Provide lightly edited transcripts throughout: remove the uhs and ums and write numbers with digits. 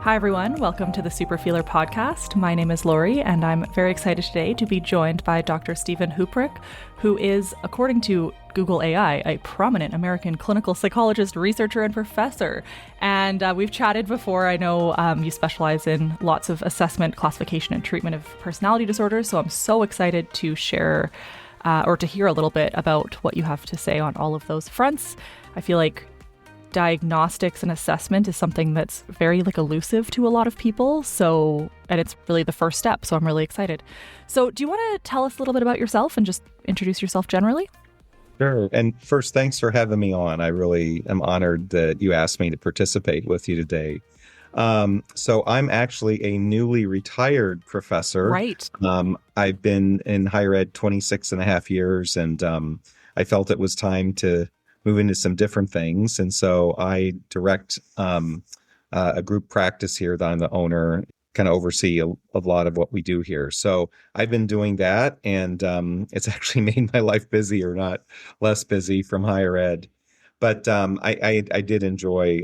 Hi, everyone. Welcome to the Superfeeler podcast. My name is Lori, and I'm very excited today to be joined by Dr. Stephen Huprich, who is, according to Google AI, a prominent American clinical psychologist, researcher, and professor. And we've chatted before. I know you specialize in lots of assessment, classification, and treatment of personality disorders. So I'm so excited to share or to hear a little bit about what you have to say on all of those fronts. I feel like diagnostics and assessment is something that's very elusive to a lot of people. And it's really the first step. So I'm really excited. So do you want to tell us a little bit about yourself and just introduce yourself generally? Sure. And first, thanks for having me on. I really am honored that you asked me to participate with you today. So I'm actually a newly retired professor. Right. I've been in higher ed 26 and a half years, and I felt it was time to move into some different things. And so I direct a group practice here that I'm the owner, kind of oversee a lot of what we do here. So I've been doing that, and it's actually made my life busier, not less busy from higher ed. But I did enjoy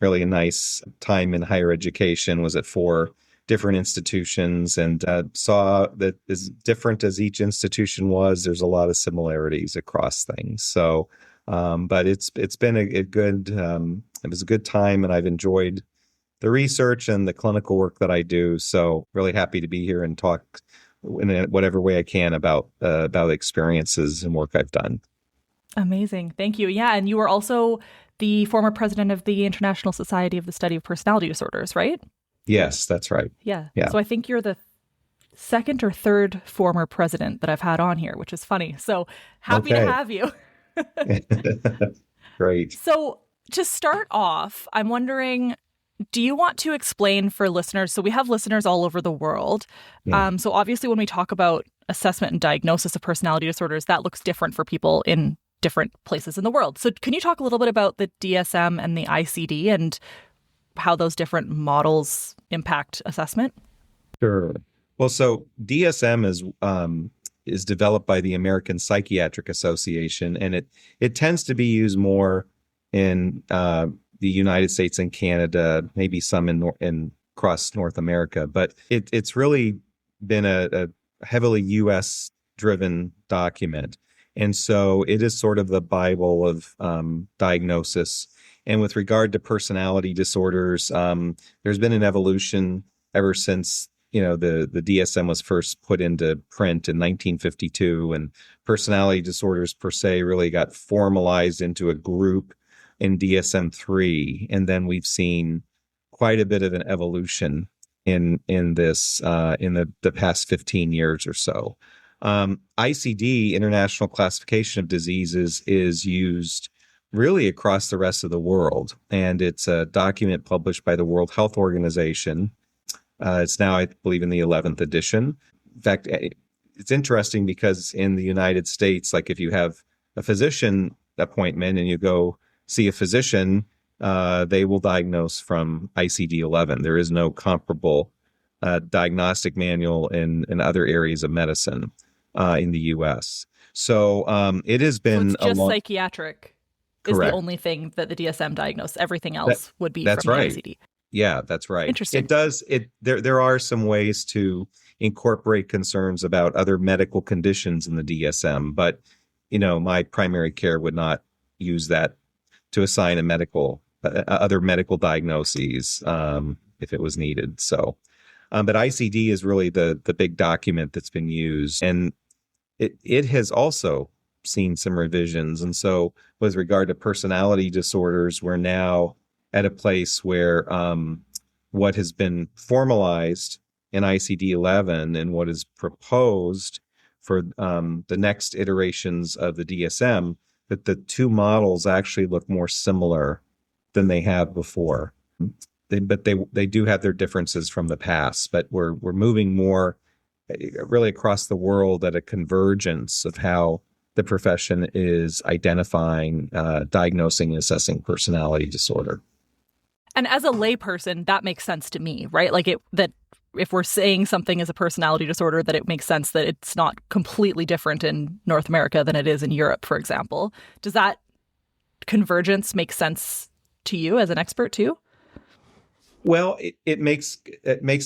really a nice time in higher education, was at 4 different institutions, and saw that as different as each institution was, there's a lot of similarities across things. So but it's been a good, it was a good time, and I've enjoyed the research and the clinical work that I do. So really happy to be here and talk in whatever way I can about experiences and work I've done. Amazing. Thank you. Yeah. And you were also the former president of the International Society of the Study of Personality Disorders, right? Yes, that's right. Yeah. Yeah. So I think you're the second or third former president that I've had on here, which is funny. So happy to have you. Great. So to start off, I'm wondering, do you want to explain for listeners? So we have listeners all over the world. Yeah. So obviously when we talk about assessment and diagnosis of personality disorders, that looks different for people in different places in the world. So can you talk a little bit about the DSM and the ICD and how those different models impact assessment? Sure. Well, so DSM is developed by the American Psychiatric Association, and it tends to be used more in the United States and Canada, maybe some in across North America. But it's really been a heavily U.S. driven document, and so it is sort of the Bible of diagnosis. And with regard to personality disorders, there's been an evolution ever since the DSM was first put into print in 1952, and personality disorders per se really got formalized into a group in DSM-3, and then we've seen quite a bit of an evolution in this in the past 15 years or so. ICD, International Classification of Diseases, is used really across the rest of the world, and it's a document published by the World Health Organization. It's now, I believe, in the 11th edition. In fact, it's interesting because in the United States, like if you have a physician appointment and you go see a physician, they will diagnose from ICD-11. There is no comparable diagnostic manual in other areas of medicine in the U.S. So it has been so it's just psychiatric is the only thing that the DSM diagnosed. Everything else would be from the ICD. Yeah, that's right. Interesting. There are some ways to incorporate concerns about other medical conditions in the DSM, but my primary care would not use that to assign other medical diagnoses if it was needed. So, but ICD is really the big document that's been used, and it has also seen some revisions. And so, with regard to personality disorders, we're now at a place where what has been formalized in ICD-11 and what is proposed for the next iterations of the DSM, that the two models actually look more similar than they have before. But they do have their differences from the past. But we're moving more really across the world at a convergence of how the profession is identifying, diagnosing, and assessing personality disorder. And as a layperson, that makes sense to me, right? That if we're saying something is a personality disorder, that it makes sense that it's not completely different in North America than it is in Europe, for example. Does that convergence make sense to you as an expert too? Well, it makes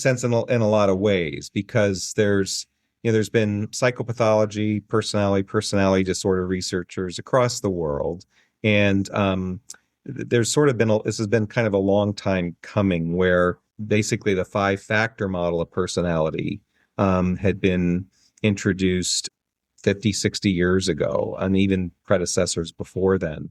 sense in a lot of ways because there's been psychopathology, personality disorder researchers across the world, and there's sort of been this has been kind of a long time coming where basically the five-factor model of personality had been introduced 50, 60 years ago, and even predecessors before then.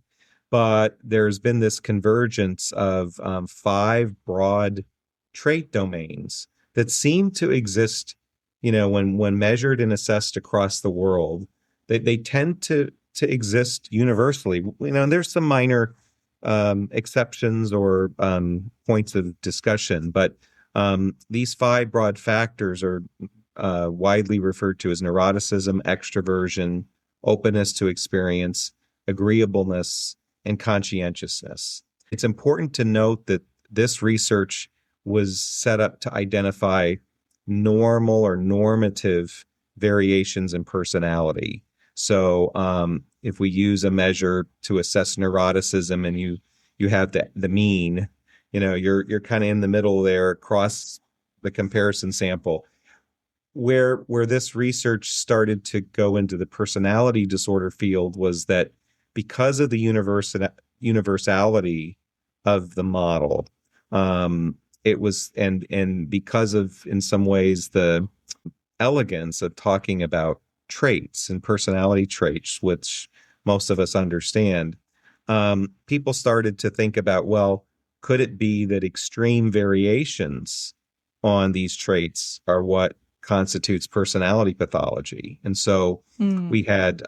But there's been this convergence of five broad trait domains that seem to exist, when measured and assessed across the world. They tend to exist universally. And there's some minor exceptions or points of discussion, but these five broad factors are widely referred to as neuroticism, extroversion, openness to experience, agreeableness, and conscientiousness. It's important to note that this research was set up to identify normal or normative variations in personality. So if we use a measure to assess neuroticism and you have the mean, you're kind of in the middle there across the comparison sample. Where this research started to go into the personality disorder field was that because of the universality of the model, it was and because of, in some ways, the elegance of talking about traits and personality traits, which most of us understand, people started to think about, well, could it be that extreme variations on these traits are what constitutes personality pathology? And so we had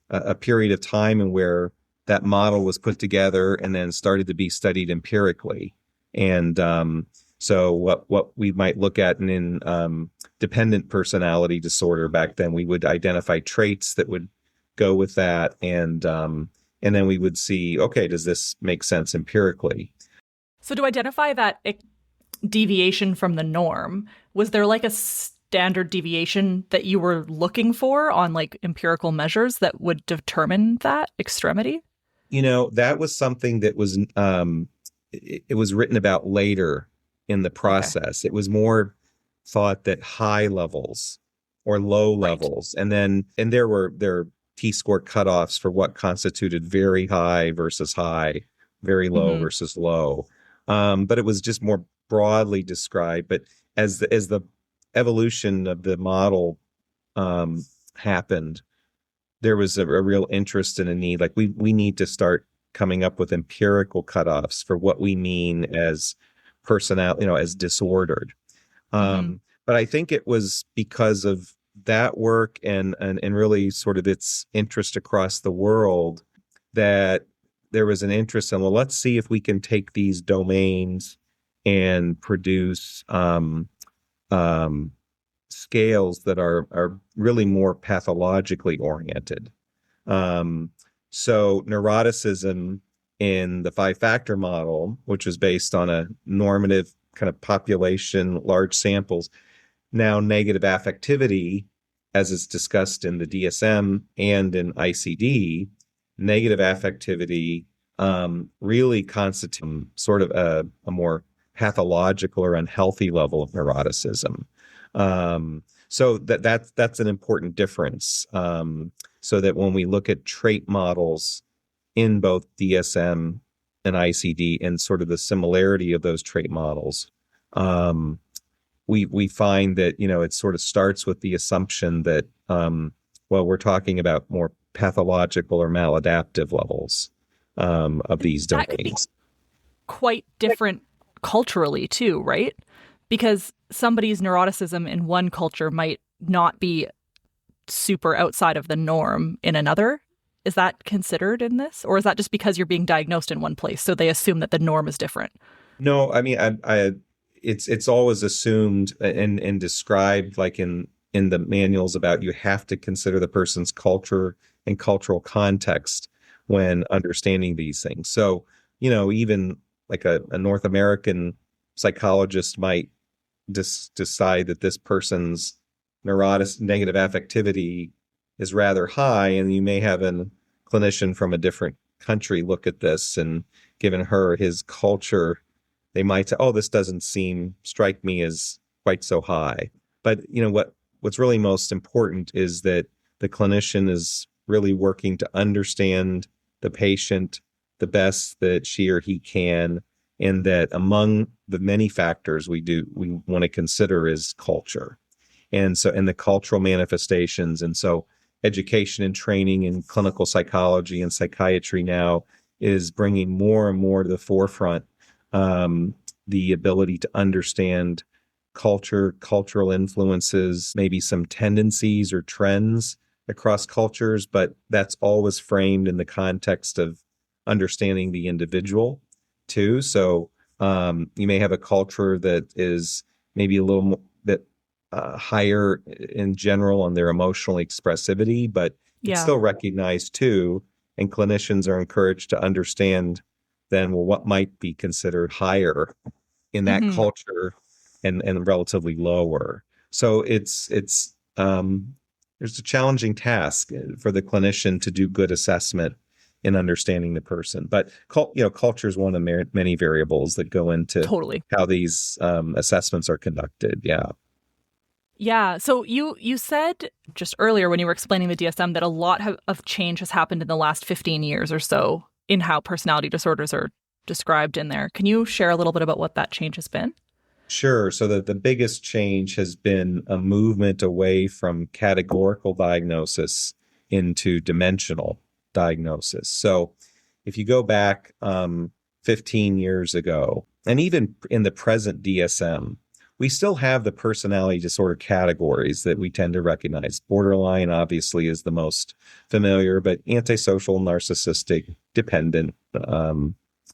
a period of time in where that model was put together and then started to be studied empirically. And so what we might look at in dependent personality disorder back then, we would identify traits that would go with that, and then we would see, okay, does this make sense empirically? So to identify that deviation from the norm, was there like a standard deviation that you were looking for on like empirical measures that would determine that extremity? That was something that was it was written about later in the process. Okay. It was more thought that high levels or low levels, and there were T-score cutoffs for what constituted very high versus high, very low versus low. But it was just more broadly described. But as the evolution of the model happened, there was a real interest and a need. Like we need to start coming up with empirical cutoffs for what we mean as personality, as disordered. But I think it was because of that work and really sort of its interest across the world that there was an interest in, well, let's see if we can take these domains and produce scales that are really more pathologically oriented. So neuroticism in the five-factor model, which was based on a normative kind of population, large samples, now negative affectivity, as is discussed in the DSM and in ICD, negative affectivity really constitutes sort of a more pathological or unhealthy level of neuroticism. So that's an important difference. So that when we look at trait models in both DSM and ICD and sort of the similarity of those trait models, we find that, it sort of starts with the assumption that, we're talking about more pathological or maladaptive levels of these domains. That could be quite different culturally too, right? Because somebody's neuroticism in one culture might not be super outside of the norm in another. Is that considered in this? Or is that just because you're being diagnosed in one place, so they assume that the norm is different? No, I mean, it's always assumed and described like in the manuals about you have to consider the person's culture and cultural context when understanding these things. So, even like a North American psychologist might decide that this person's negative affectivity is rather high, and you may have a clinician from a different country look at this and given his culture they might say, oh, this doesn't strike me as quite so high. But what's really most important is that the clinician is really working to understand the patient the best that she or he can, and that among the many factors we want to consider is culture. And the cultural manifestations. And so education and training in clinical psychology and psychiatry now is bringing more and more to the forefront the ability to understand culture, cultural influences, maybe some tendencies or trends across cultures, but that's always framed in the context of understanding the individual too. So you may have a culture that is maybe a little bit higher in general on their emotional expressivity, but it's still recognized too. And clinicians are encouraged to understand then, well, what might be considered higher in that culture and relatively lower. So it's there's a challenging task for the clinician to do good assessment in understanding the person. But culture is one of many variables that go into how these assessments are conducted. Yeah. Yeah. So you said just earlier when you were explaining the DSM that a lot of change has happened in the last 15 years or so in how personality disorders are described in there. Can you share a little bit about what that change has been? Sure. So the biggest change has been a movement away from categorical diagnosis into dimensional diagnosis. So if you go back 15 years ago, and even in the present DSM, we still have the personality disorder categories that we tend to recognize. Borderline, obviously, is the most familiar, but antisocial, narcissistic, dependent,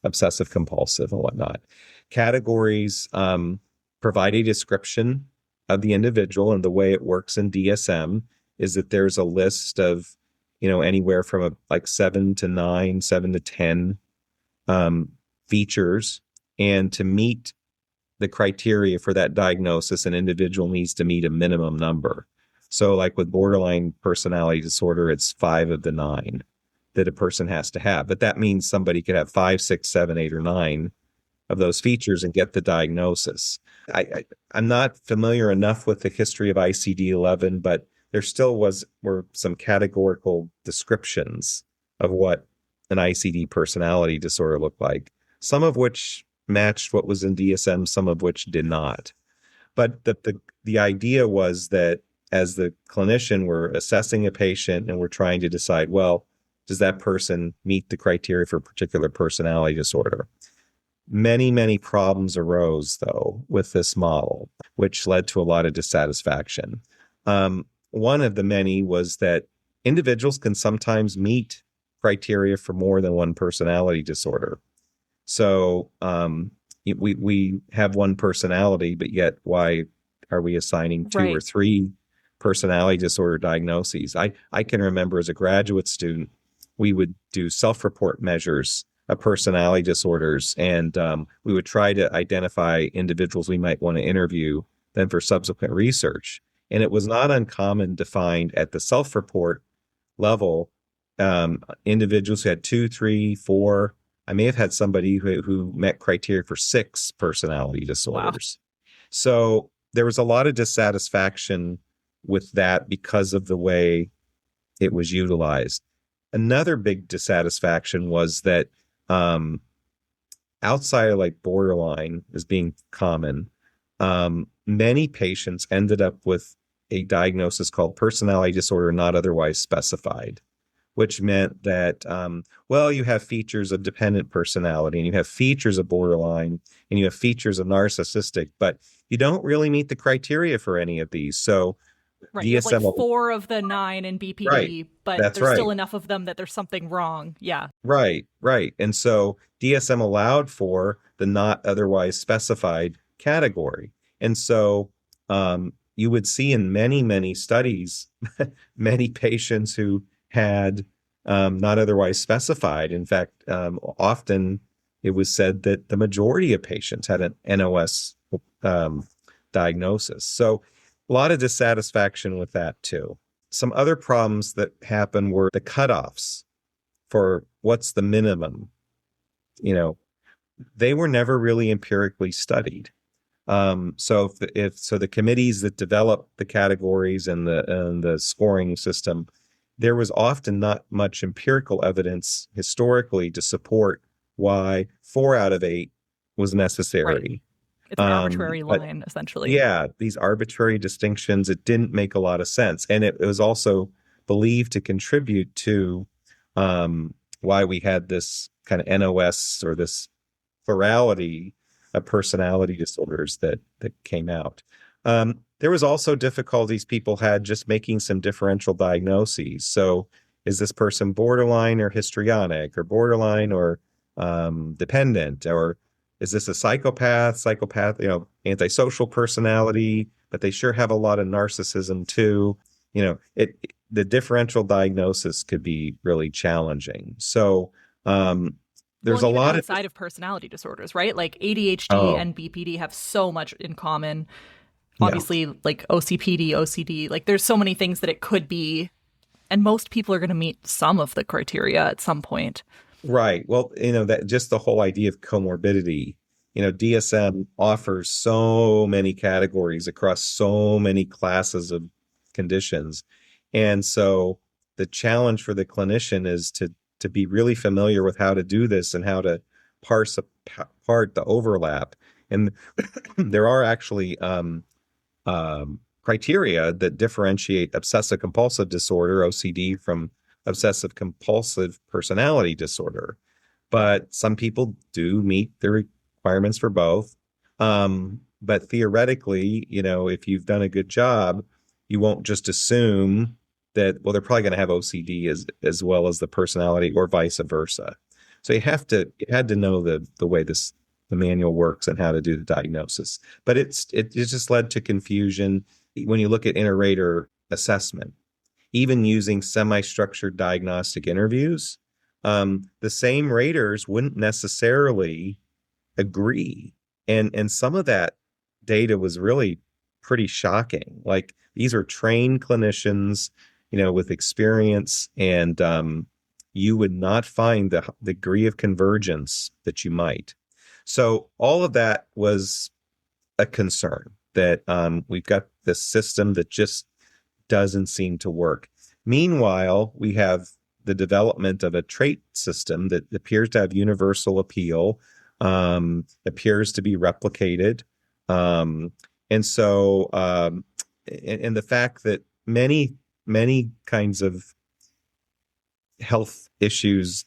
obsessive compulsive, and whatnot. Categories provide a description of the individual, and the way it works in DSM is that there's a list of, anywhere from like 7 to 9, 7 to 10 features, and to meet the criteria for that diagnosis, an individual needs to meet a minimum number. So like with borderline personality disorder, it's 5 of the 9 that a person has to have. But that means somebody could have 5, 6, 7, 8, or 9 of those features and get the diagnosis. I'm not familiar enough with the history of ICD-11, but there still were some categorical descriptions of what an ICD personality disorder looked like, some of which matched what was in DSM, some of which did not. But the idea was that as the clinician, we're assessing a patient and we're trying to decide, well, does that person meet the criteria for a particular personality disorder? Many, many problems arose, though, with this model, which led to a lot of dissatisfaction. One of the many was that individuals can sometimes meet criteria for more than one personality disorder. So we have one personality, but yet why are we assigning 2 or 3 personality disorder diagnoses? I can remember as a graduate student, we would do self-report measures of personality disorders, and we would try to identify individuals we might want to interview then for subsequent research. And it was not uncommon to find at the self-report level individuals who had 2, 3, 4. I may have had somebody who met criteria for 6 personality disorders. Wow. So there was a lot of dissatisfaction with that because of the way it was utilized. Another big dissatisfaction was that outside of like borderline as being common, many patients ended up with a diagnosis called personality disorder not otherwise specified, which meant that, you have features of dependent personality, and you have features of borderline, and you have features of narcissistic, but you don't really meet the criteria for any of these. So you have like 4 of the 9 in BPD, but there's still enough of them that there's something wrong. Yeah. Right. And so DSM allowed for the not otherwise specified category. And so you would see in many, many studies, many patients who had not otherwise specified. In fact, often it was said that the majority of patients had an NOS diagnosis. So a lot of dissatisfaction with that too. Some other problems that happened were the cutoffs for what's the minimum. they were never really empirically studied. So the committees that developed the categories and the scoring system, there was often not much empirical evidence historically to support why 4 out of 8 was Right. necessary. It's an arbitrary But line, essentially. yeah, these arbitrary distinctions, it didn't make a lot of sense. And it was also believed to contribute to why we had this kind of NOS, or this plurality of personality disorders that came out. There was also difficulties people had just making some differential diagnoses. So is this person borderline or histrionic, or borderline or dependent, or is this a psychopath, antisocial personality, but they sure have a lot of narcissism too. The differential diagnosis could be really challenging. So Well, there's and a even lot of, outside of personality disorders, right? Like ADHD oh, and BPD have so much in common. yeah, Obviously, like OCPD, OCD, like there's so many things that it could be. And most people are going to meet some of the criteria at some point. right. Well, that just the whole idea of comorbidity, DSM offers so many categories across so many classes of conditions. And so the challenge for the clinician is to be really familiar with how to do this and how to parse apart the overlap. And there are actually criteria that differentiate obsessive compulsive disorder, OCD, from obsessive compulsive personality disorder. But some people do meet the requirements for both. But theoretically, if you've done a good job, you won't just assume that, well, they're probably going to have OCD as well as the personality, or vice versa. So you had to know the way the manual works and how to do the diagnosis. But it just led to confusion when you look at inter-rater assessment, even using semi-structured diagnostic interviews. The same raters wouldn't necessarily agree, and some of that data was really pretty shocking. Like, these are trained clinicians, with experience, and you would not find the degree of convergence that you might. So all of that was a concern, that we've got this system that just doesn't seem to work. Meanwhile, we have the development of a trait system that appears to have universal appeal, appears to be replicated. And so, and the fact that many kinds of health issues,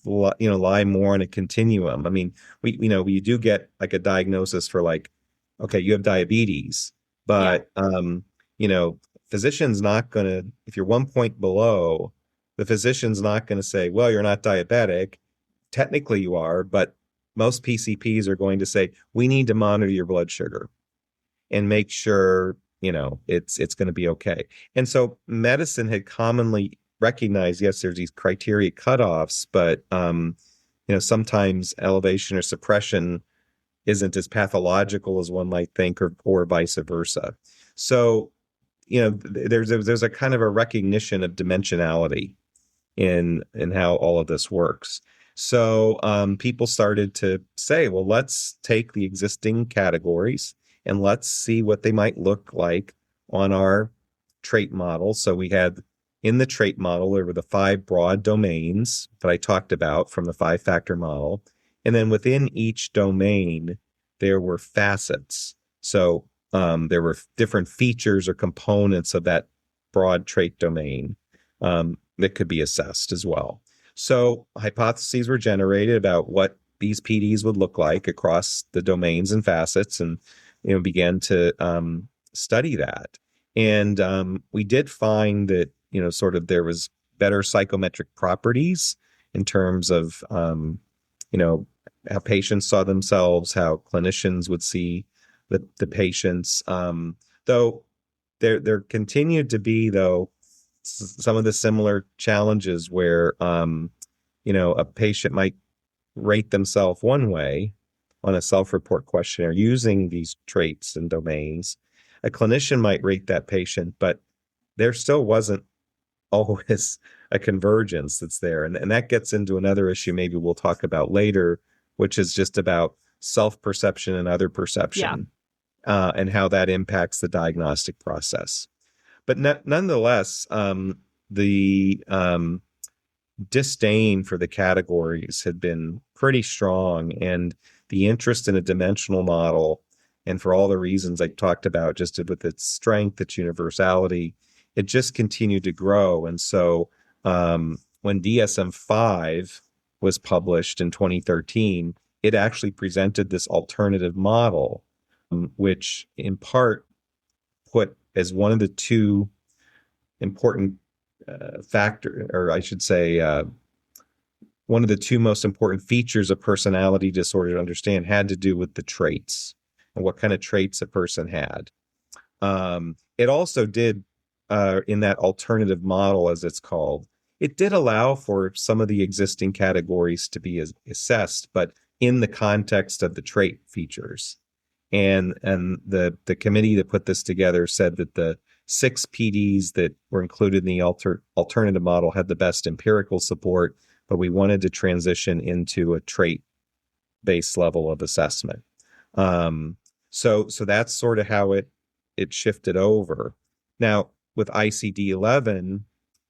lie more on a continuum. I mean, we do get like a diagnosis for, like, okay, you have diabetes, but physician's not going to, if you're 1 point below, the physician's not going to say, well, you're not diabetic. Technically you are, but most PCPs are going to say, we need to monitor your blood sugar and make sure, it's going to be okay. And so medicine had commonly recognized, yes, there's these criteria cutoffs, but, sometimes elevation or suppression isn't as pathological as one might think, or vice versa. So, there's a kind of a recognition of dimensionality in how all of this works. So people started to say, well, let's take the existing categories and let's see what they might look like on our trait model. So we had, in the trait model, there were the 5 broad domains that I talked about from the 5-factor model. And then within each domain, there were facets. So there were different features or components of that broad trait domain that could be assessed as well. So hypotheses were generated about what these PDs would look like across the domains and facets, and began to study that. And we did find that sort of there was better psychometric properties in terms of how patients saw themselves, how clinicians would see the patients. Though there continued to be, though, some of the similar challenges where a patient might rate themselves one way on a self-report questionnaire using these traits and domains. A clinician might rate that patient, but there still wasn't always a convergence that's there. And that gets into another issue maybe we'll talk about later, which is just about self-perception and other Yeah. perception, and how that impacts the diagnostic process. But nonetheless, the disdain for the categories had been pretty strong, and the interest in a dimensional model, and for all the reasons I talked about, just with its strength, its universality, it just continued to grow. And so when DSM-5 was published in 2013, it actually presented this alternative model, which in part put as one of the two important factor, or I should say, one of the two most important features of personality disorder to understand had to do with the traits and what kind of traits a person had. It also did, in that alternative model, as it's called, it did allow for some of the existing categories to be assessed, but in the context of the trait features. And the committee that put this together said that the 6 PDs that were included in the alternative model had the best empirical support, but we wanted to transition into a trait-based level of assessment. So that's sort of how it shifted over. Now, with ICD-11,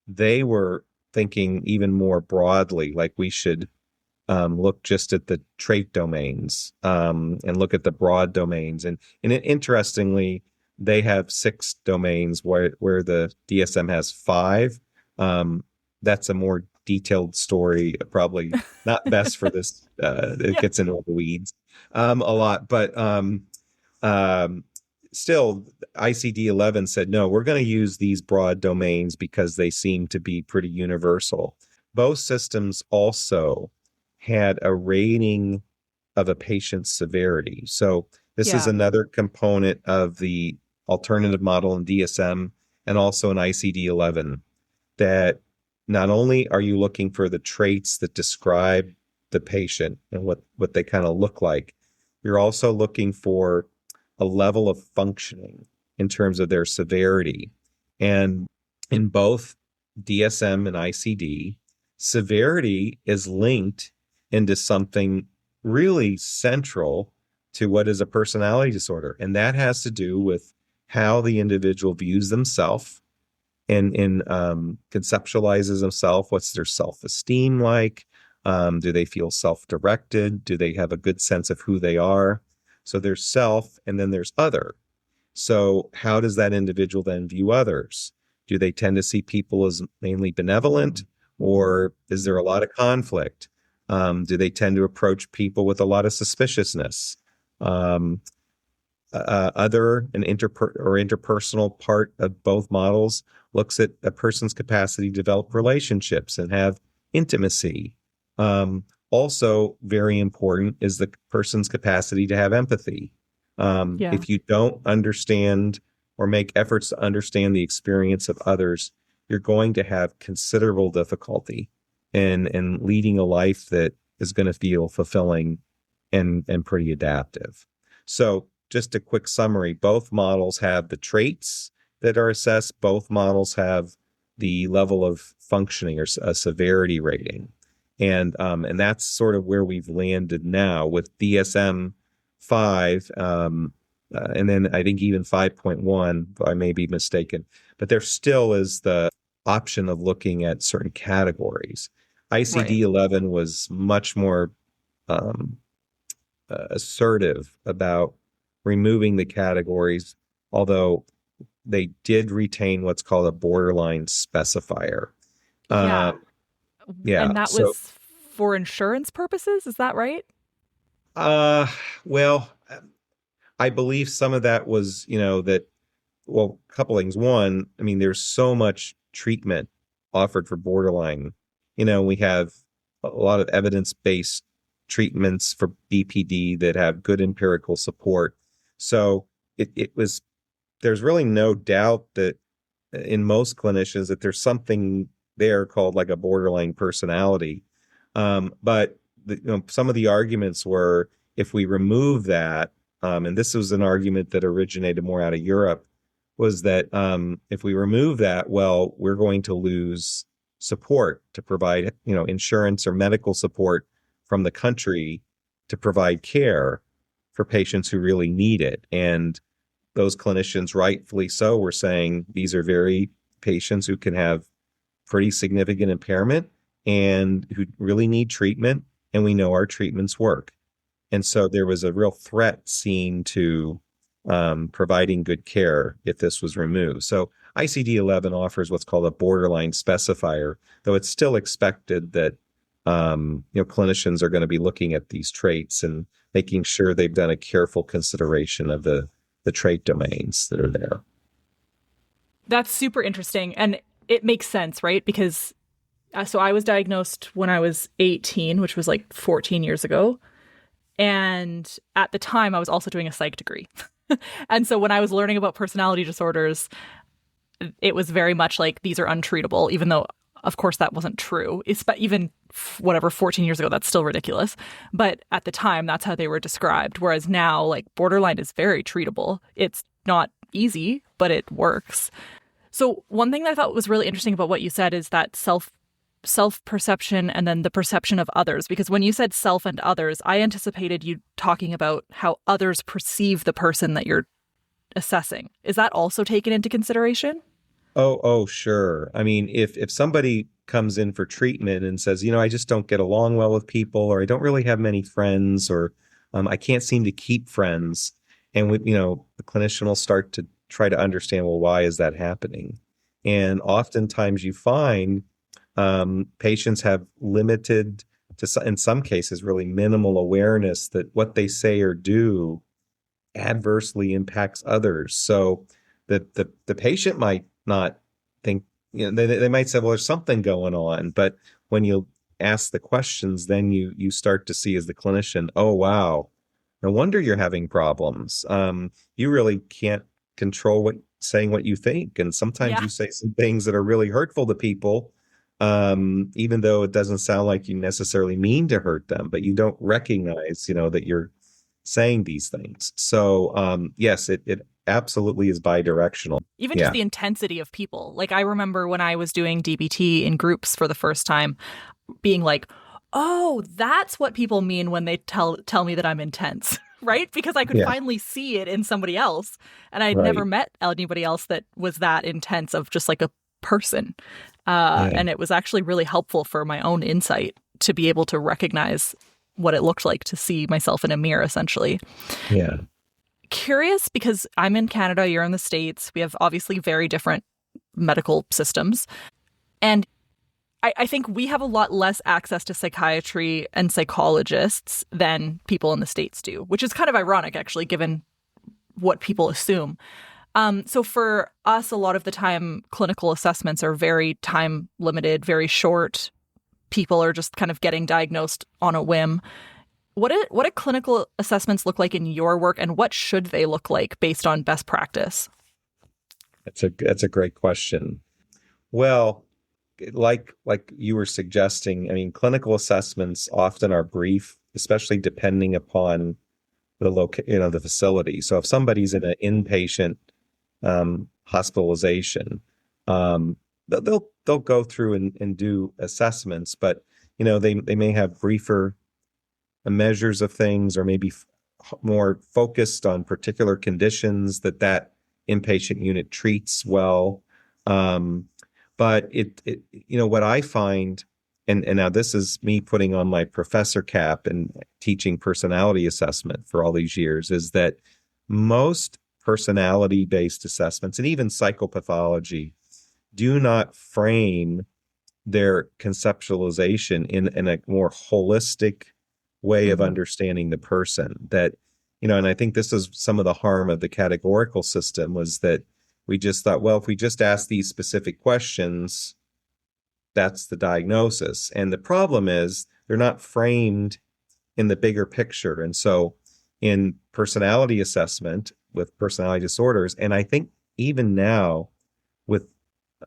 they were thinking even more broadly, like we should look just at the trait domains, and look at the broad domains. And interestingly, they have 6 domains where the DSM has 5. That's a more detailed story, probably not best for this. It gets into the weeds a lot, but still, ICD-11 said, no, we're going to use these broad domains because they seem to be pretty universal. Both systems also had a rating of a patient's severity. So this is another component of the alternative model in DSM and also in ICD-11, that not only are you looking for the traits that describe the patient and what they kind of look like, you're also looking for a level of functioning in terms of their severity. And in both DSM and ICD, severity is linked into something really central to what is a personality disorder. And that has to do with how the individual views themselves and conceptualizes themselves. What's their self-esteem like? Do they feel self-directed? Do they have a good sense of who they are? So there's self, and then there's other. So how does that individual then view others? Do they tend to see people as mainly benevolent, or is there a lot of conflict? Do they tend to approach people with a lot of suspiciousness? Other and interpersonal part of both models looks at a person's capacity to develop relationships and have intimacy. Also, very important is the person's capacity to have empathy. If you don't understand or make efforts to understand the experience of others, you're going to have considerable difficulty in leading a life that is going to feel fulfilling and pretty adaptive. So just a quick summary, both models have the traits that are assessed. Both models have the level of functioning or a severity rating. And that's sort of where we've landed now with DSM-5, and then I think even 5.1, I may be mistaken, but there still is the option of looking at certain categories. ICD-11 was much more assertive about removing the categories, although they did retain what's called a borderline specifier. And that was for insurance purposes, is that right? Well, I believe some of that was, a couple things. One, I mean, there's so much treatment offered for borderline. We have a lot of evidence-based treatments for BPD that have good empirical support. So there's really no doubt that in most clinicians that there's something there called like a borderline personality. But some of the arguments were, if we remove that, and this was an argument that originated more out of Europe, was that if we remove that, well, we're going to lose support to provide, insurance or medical support from the country to provide care for patients who really need it. And those clinicians, rightfully so, were saying these are very patients who can have pretty significant impairment and who really need treatment. And we know our treatments work. And so there was a real threat seen to providing good care if this was removed. So ICD-11 offers what's called a borderline specifier, though it's still expected that clinicians are going to be looking at these traits and making sure they've done a careful consideration of the trait domains that are there. That's super interesting. And it makes sense, right? Because so I was diagnosed when I was 18, which was like 14 years ago. And at the time, I was also doing a psych degree. And so when I was learning about personality disorders, it was very much like these are untreatable, even though, of course, that wasn't true. It's even 14 years ago, that's still ridiculous. But at the time, that's how they were described. Whereas now, like, borderline is very treatable. It's not easy, but it works. So one thing that I thought was really interesting about what you said is that self-perception and then the perception of others. Because when you said self and others, I anticipated you talking about how others perceive the person that you're assessing. Is that also taken into consideration? Oh, sure. I mean, if somebody comes in for treatment and says, I just don't get along well with people, or I don't really have many friends, or I can't seem to keep friends, and the clinician will start to try to understand, well, why is that happening? And oftentimes you find patients have limited, in some cases, really minimal awareness that what they say or do adversely impacts others. So the patient might not think, they might say, well, there's something going on. But when you ask the questions, then you start to see as the clinician, oh, wow, no wonder you're having problems. You really can't control saying what you think. And sometimes you say some things that are really hurtful to people, even though it doesn't sound like you necessarily mean to hurt them, but you don't recognize, that you're saying these things. So, yes, it absolutely is bidirectional. Even just the intensity of people. Like, I remember when I was doing DBT in groups for the first time, being like, oh, that's what people mean when they tell me that I'm intense, right? Because I could finally see it in somebody else. And I'd never met anybody else that was that intense of just like a person. And it was actually really helpful for my own insight to be able to recognize what it looked like to see myself in a mirror, essentially. Yeah. Curious, because I'm in Canada, you're in the States. We have obviously very different medical systems. And I think we have a lot less access to psychiatry and psychologists than people in the States do, which is kind of ironic, actually, given what people assume. So for us, a lot of the time, clinical assessments are very time limited, very short. People are just kind of getting diagnosed on a whim. What do clinical assessments look like in your work, and what should they look like based on best practice? That's a great question. Well, like you were suggesting, I mean, clinical assessments often are brief, especially depending upon the facility. So if somebody's in an inpatient hospitalization, they'll go through and do assessments, but they may have briefer measures of things, or maybe more focused on particular conditions that inpatient unit treats well. But what I find, and now this is me putting on my professor cap and teaching personality assessment for all these years, is that most personality-based assessments and even psychopathology do not frame their conceptualization in a more holistic way of understanding the person. That, and I think this is some of the harm of the categorical system, was that we just thought, well, if we just ask these specific questions, that's the diagnosis. And the problem is they're not framed in the bigger picture. And so in personality assessment with personality disorders, and I think even now with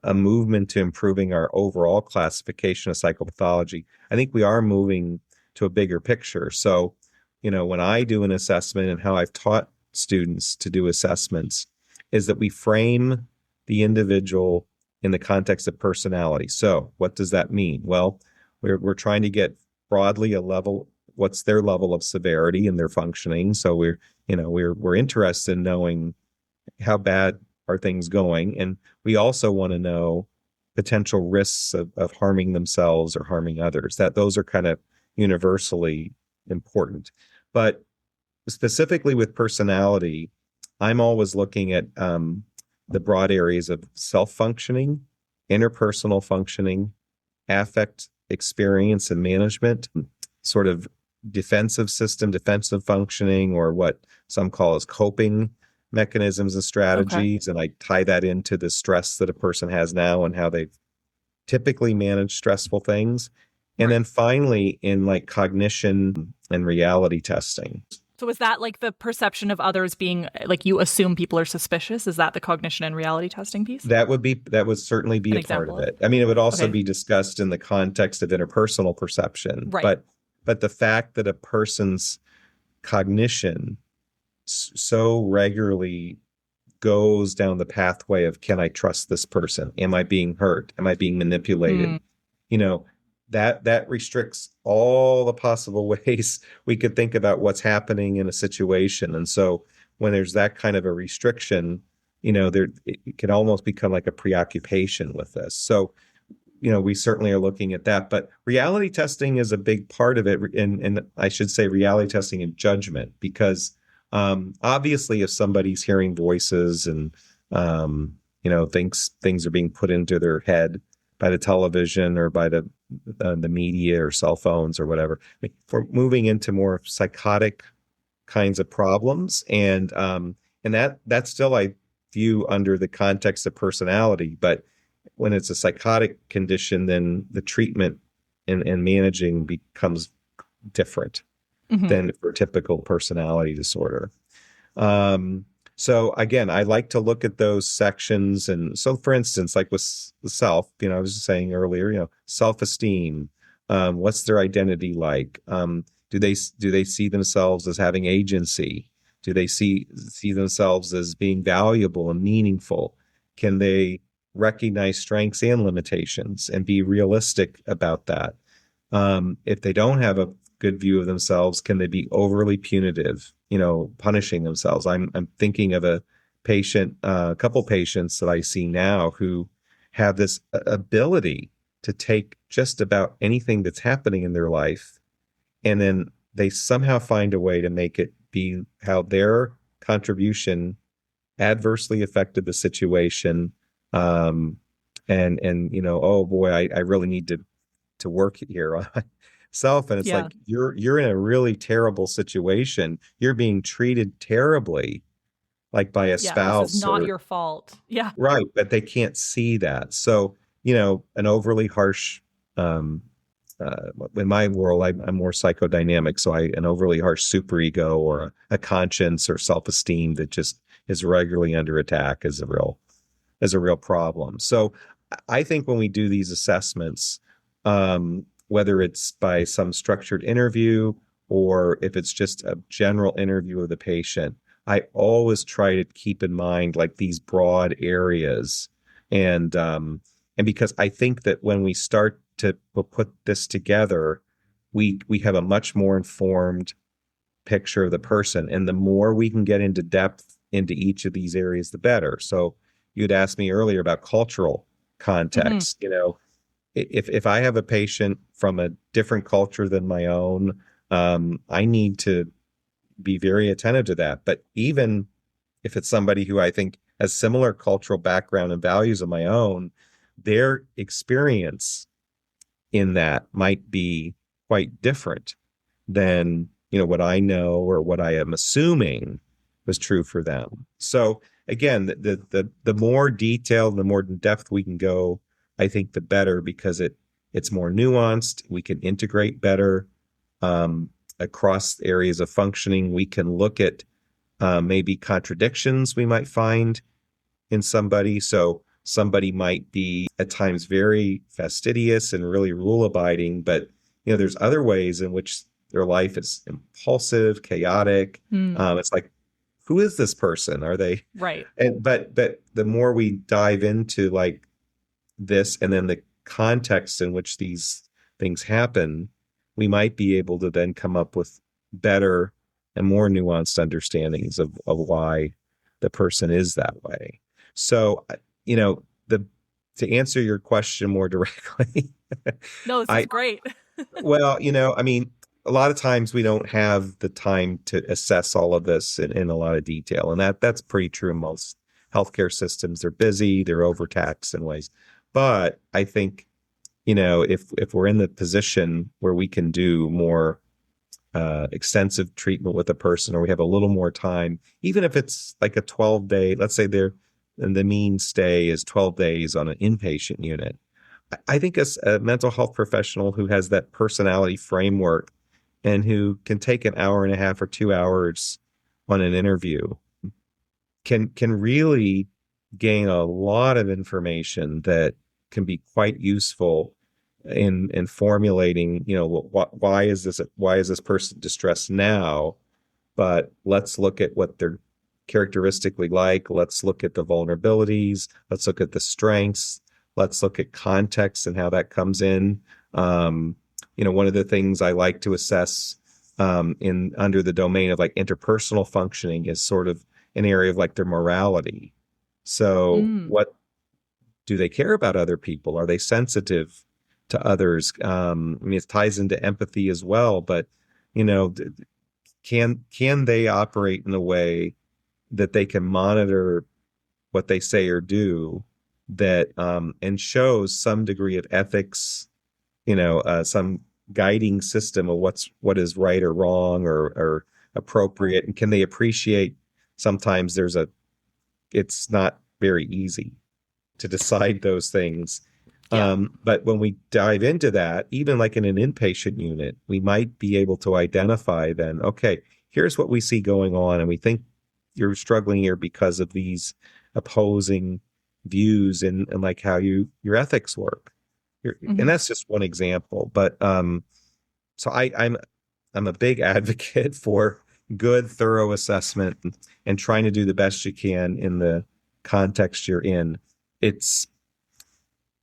a movement to improving our overall classification of psychopathology, I think we are moving to a bigger picture. So, when I do an assessment, and how I've taught students to do assessments, is that we frame the individual in the context of personality. So what does that mean? Well, we're trying to get broadly a level what's their level of severity and their functioning. So we're interested in knowing how bad are things going, and we also want to know potential risks of harming themselves or harming others. That those are kind of universally important. But specifically with personality, I'm always looking at the broad areas of self-functioning, interpersonal functioning, affect experience and management, sort of defensive functioning, or what some call as coping mechanisms and strategies. Okay. And I tie that into the stress that a person has now and how they've typically managed stressful things. And then finally, in like cognition and reality testing. So is that like the perception of others being like you assume people are suspicious? Is that the cognition and reality testing piece? That would certainly be a part of it. I mean, it would also be discussed in the context of interpersonal perception. Right. But the fact that a person's cognition so regularly goes down the pathway of, can I trust this person? Am I being hurt? Am I being manipulated? That restricts all the possible ways we could think about what's happening in a situation. And so when there's that kind of a restriction, it can almost become like a preoccupation with this. So, we certainly are looking at that, but reality testing is a big part of it. And I should say reality testing and judgment, because obviously if somebody's hearing voices and, thinks things are being put into their head by the television or by the media or cell phones or whatever, we're moving into more psychotic kinds of problems. And that still I view under the context of personality. But when it's a psychotic condition, then the treatment and managing becomes different than for typical personality disorder. So again, I like to look at those sections. And so for instance, like with the self, I was just saying earlier, self-esteem, what's their identity like? Do they see themselves as having agency? Do they see themselves as being valuable and meaningful? Can they recognize strengths and limitations and be realistic about that? If they don't have a good view of themselves, can they be overly punitive, punishing themselves? I'm thinking of a couple patients that I see now who have this ability to take just about anything that's happening in their life, and then they somehow find a way to make it be how their contribution adversely affected the situation. Oh boy, I really need to work here on self. And it's like, you're in a really terrible situation. You're being treated terribly, like by a spouse. This is not your fault. Yeah. Right. But they can't see that. So, an overly harsh, in my world, I'm more psychodynamic. So an overly harsh superego or a conscience or self-esteem that just is regularly under attack is a real problem. So I think when we do these assessments, whether it's by some structured interview or if it's just a general interview of the patient, I always try to keep in mind like these broad areas. And because I think that when we start to put this together, we have a much more informed picture of the person. And the more we can get into depth into each of these areas, the better. So you'd asked me earlier about cultural context. If I have a patient from a different culture than my own, I need to be very attentive to that. But even if it's somebody who I think has similar cultural background and values of my own, their experience in that might be quite different than, what I know or what I am assuming was true for them. So again, the more detailed, the more in depth we can go, I think the better, because it's more nuanced. We can integrate better across areas of functioning. We can look at maybe contradictions we might find in somebody. So somebody might be at times very fastidious and really rule abiding, but there's other ways in which their life is impulsive, chaotic. It's like, who is this person? Are they right? But the more we dive into like this, and then the context in which these things happen, we might be able to then come up with better and more nuanced understandings of why the person is that way. So, the to answer your question more directly, No, this is I great. well, I mean, a lot of times we don't have the time to assess all of this in a lot of detail, and that's pretty true in most healthcare systems. They're busy, they're overtaxed in ways, but I think if we're in the position where we can do more extensive treatment with a person, or we have a little more time, even if it's like a 12-day, let's say the mean stay is 12 days on an inpatient unit. I think as a mental health professional who has that personality framework and who can take an hour and a half or 2 hours on an interview can really gain a lot of information that can be quite useful in formulating, why is this person distressed now? But let's look at what they're characteristically like. Let's look at the vulnerabilities. Let's look at the strengths. Let's look at context and how that comes in. One of the things I like to assess in under the domain of like interpersonal functioning is sort of an area of like their morality. So what do they care about other people? Are they sensitive to others? I mean, it ties into empathy as well, but can they operate in a way that they can monitor what they say or do that and shows some degree of ethics, some guiding system of what is right or wrong or appropriate, and can they appreciate sometimes it's not very easy to decide those things. Yeah. But when we dive into that, even like in an inpatient unit, we might be able to identify then, okay, here's what we see going on, and we think you're struggling here because of these opposing views and like how your ethics work. And that's just one example. But so I'm a big advocate for good, thorough assessment and trying to do the best you can in the context you're in.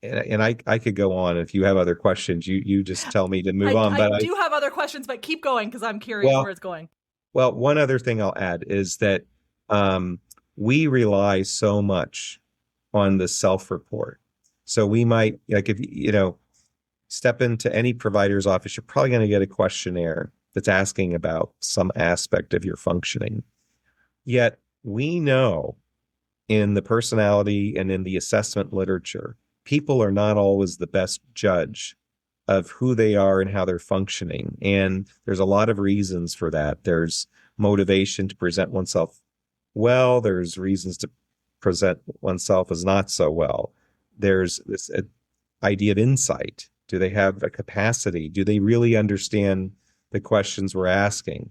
And I could go on. If you have other questions, you just tell me to move on. But I do have other questions, but keep going because I'm curious where it's going. Well, one other thing I'll add is that we rely so much on the self-report. So we might, like, if step into any provider's office, you're probably going to get a questionnaire that's asking about some aspect of your functioning. Yet we know in the personality and in the assessment literature, people are not always the best judge of who they are and how they're functioning. And there's a lot of reasons for that. There's motivation to present oneself well. There's reasons to present oneself as not so well. There's this idea of insight. Do they have a capacity? Do they really understand the questions we're asking?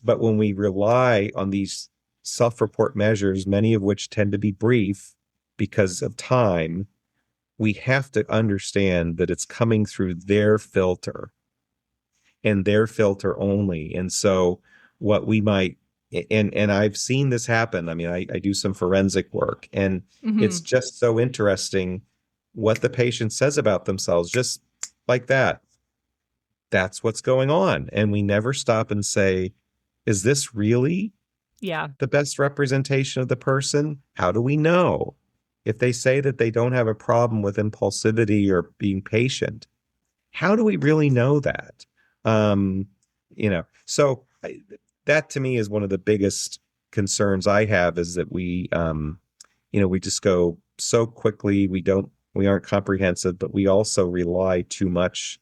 But when we rely on these self-report measures, many of which tend to be brief because of time, we have to understand that it's coming through their filter and their filter only. And so what we might, and I've seen this happen. I mean, I do some forensic work, and it's just so interesting what the patient says about themselves, just like that. That's what's going on. And we never stop and say, is this really the best representation of the person? How do we know? If they say that they don't have a problem with impulsivity or being patient, how do we really know that? So that to me is one of the biggest concerns I have, is that we just go so quickly. We aren't comprehensive, but we also rely too much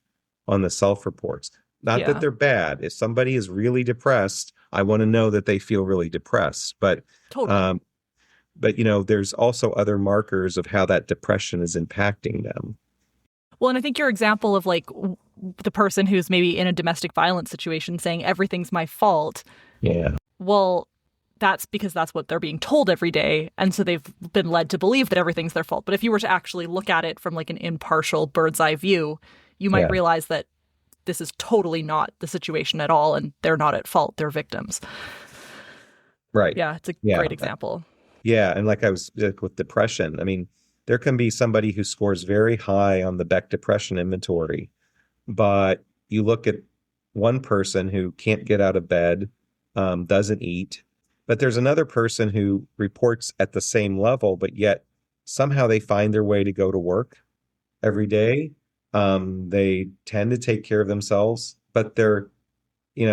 on the self-reports. Not that they're bad. If somebody is really depressed, I want to know that they feel really depressed. But totally. But there's also other markers of how that depression is impacting them. Well, and I think your example of like the person who's maybe in a domestic violence situation saying everything's my fault. Yeah. Well, that's because that's what they're being told every day. And so they've been led to believe that everything's their fault. But if you were to actually look at it from like an impartial bird's eye view, you might realize that this is totally not the situation at all. And they're not at fault. They're victims. Right. Yeah. It's a great example. Yeah. And like I was with depression, I mean, there can be somebody who scores very high on the Beck Depression Inventory, but you look at one person who can't get out of bed, doesn't eat, but there's another person who reports at the same level, but yet somehow they find their way to go to work every day. They tend to take care of themselves, but they're,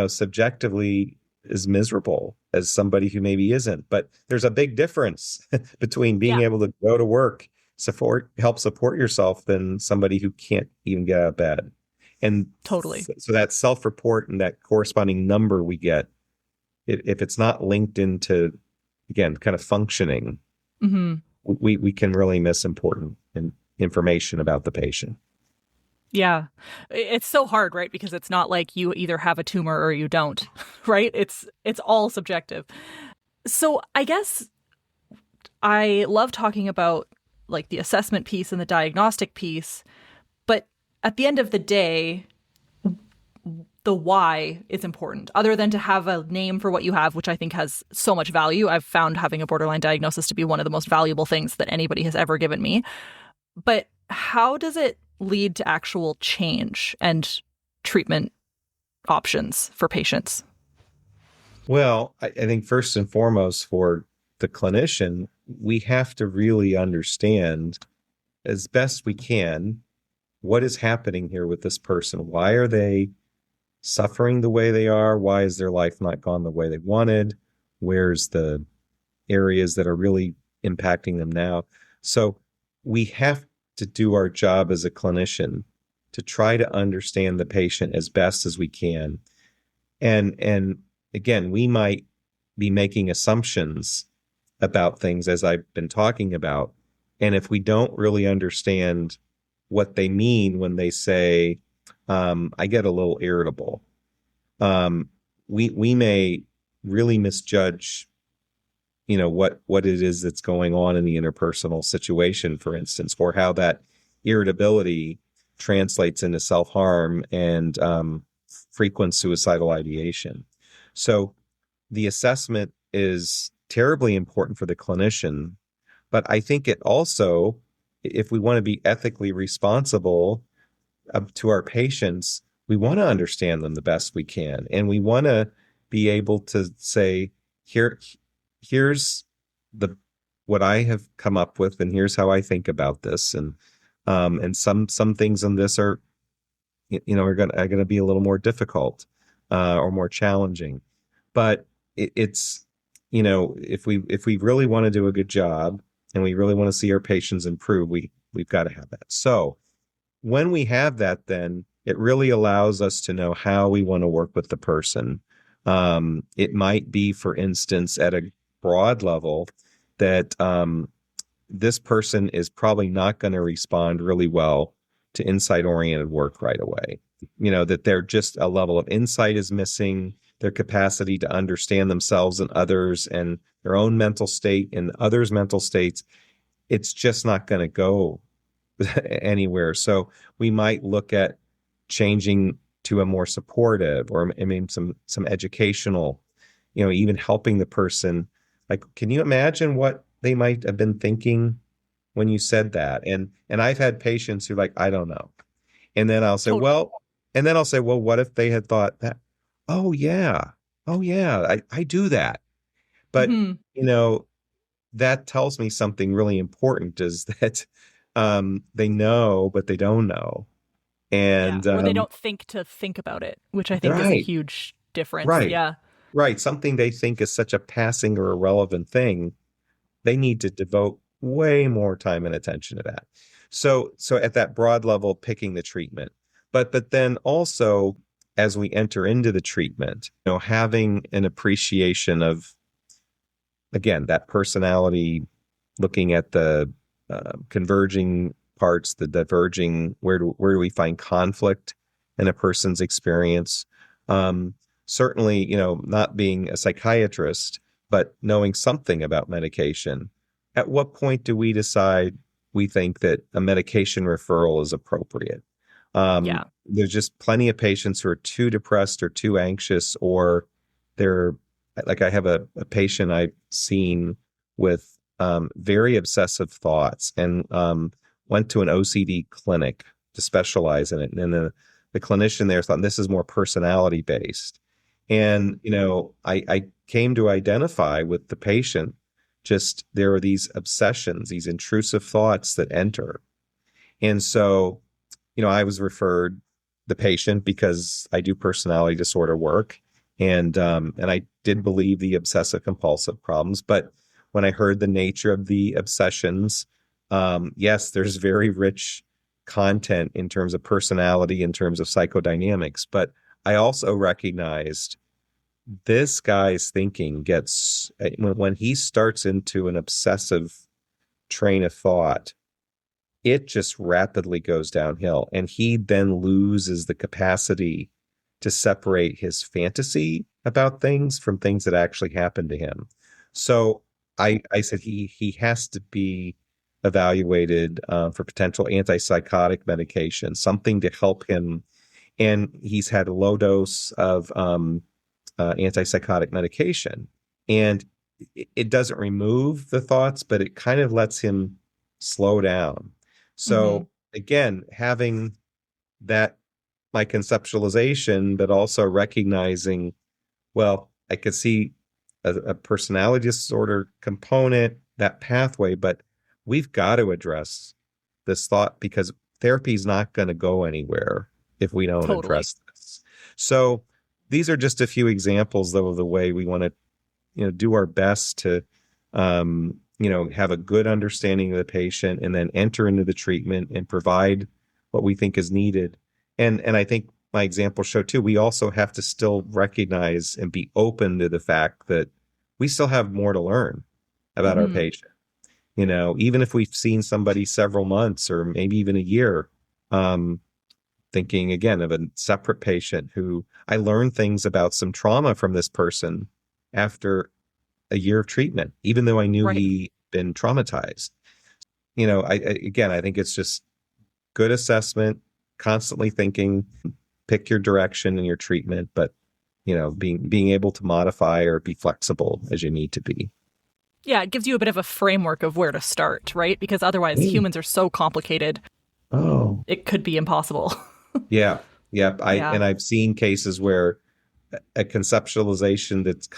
subjectively as miserable as somebody who maybe isn't. But there's a big difference between being Yeah, able to go to work, help support yourself than somebody who can't even get out of bed. And totally. so that self-report and that corresponding number we get, if it's not linked into, again, kind of functioning, Hmm. we can really miss important information about the patient. Yeah. It's so hard, right? Because it's not like you either have a tumor or you don't, right? It's all subjective. So I guess I love talking about like the assessment piece and the diagnostic piece, but at the end of the day, the why is important. Other than to have a name for what you have, which I think has so much value. I've found having a borderline diagnosis to be one of the most valuable things that anybody has ever given me. But how does it lead to actual change and treatment options for patients? Well, I think first and foremost for the clinician, we have to really understand as best we can what is happening here with this person. Why are they suffering the way they are? Why is their life not gone the way they wanted? Where's the areas that are really impacting them now? So we have to do our job as a clinician to try to understand the patient as best as we can. And again, we might be making assumptions about things as I've been talking about. And if we don't really understand what they mean when they say, I get a little irritable, we may really misjudge, what it is that's going on in the interpersonal situation, for instance, or how that irritability translates into self-harm and frequent suicidal ideation. So the assessment is terribly important for the clinician, but I think it also, if we want to be ethically responsible to our patients, we want to understand them the best we can. And we want to be able to say, here's what I have come up with, and here's how I think about this. And some things in this are going to be a little more difficult or more challenging. But it's if we really want to do a good job and we really want to see our patients improve, we've got to have that. So when we have that, then it really allows us to know how we want to work with the person. It might be, for instance, at a broad level that this person is probably not going to respond really well to insight-oriented work right away. That they're just a level of insight is missing, their capacity to understand themselves and others and their own mental state and others' mental states. It's just not going to go anywhere. So we might look at changing to a more supportive, or some educational, even helping the person. Like, can you imagine what they might have been thinking when you said that? And I've had patients who I don't know. And then I'll say, Totally. well, what if they had thought that, oh yeah, I do that. But, Hmm. that tells me something really important, is that they know, but they don't know. Yeah. And Or they don't think to think about it, which I think is a right, huge difference. right, Yeah. right. Something they think is such a passing or irrelevant thing, they need to devote way more time and attention to that. So at that broad level, picking the treatment, but then also as we enter into the treatment, having an appreciation of, again, that personality, looking at the converging parts, the diverging, where do we find conflict in a person's experience? Certainly, not being a psychiatrist, but knowing something about medication. At what point do we decide we think that a medication referral is appropriate? Yeah. There's just plenty of patients who are too depressed or too anxious, or they're like, I have a patient I've seen with very obsessive thoughts, and went to an OCD clinic to specialize in it. And the clinician there thought this is more personality based. And, I came to identify with the patient, just there are these obsessions, these intrusive thoughts that enter. And so, I was referred the patient because I do personality disorder work. And I did believe the obsessive compulsive problems. But when I heard the nature of the obsessions, yes, there's very rich content in terms of personality, in terms of psychodynamics. But I also recognized this guy's thinking gets, when he starts into an obsessive train of thought, it just rapidly goes downhill. And he then loses the capacity to separate his fantasy about things from things that actually happen to him. So I said he has to be evaluated for potential antipsychotic medication, something to help him. And he's had a low dose of antipsychotic medication. And it doesn't remove the thoughts, but it kind of lets him slow down. So again, having that, my conceptualization, but also recognizing, well, I could see a personality disorder component, that pathway, but we've got to address this thought because therapy is not going to go anywhere if we don't address this. So these are just a few examples, though, of the way we want to, do our best to, have a good understanding of the patient and then enter into the treatment and provide what we think is needed. And I think my example showed too, we also have to still recognize and be open to the fact that we still have more to learn about our patient. Even if we've seen somebody several months or maybe even a year, thinking again of a separate patient who I learned things about some trauma from this person after a year of treatment, even though I knew he'd been traumatized. I think it's just good assessment, constantly thinking, pick your direction in your treatment, but being able to modify or be flexible as you need to be. Yeah, it gives you a bit of a framework of where to start, right? Because otherwise humans are so complicated. Oh, it could be impossible. Yeah. And I've seen cases where a conceptualization that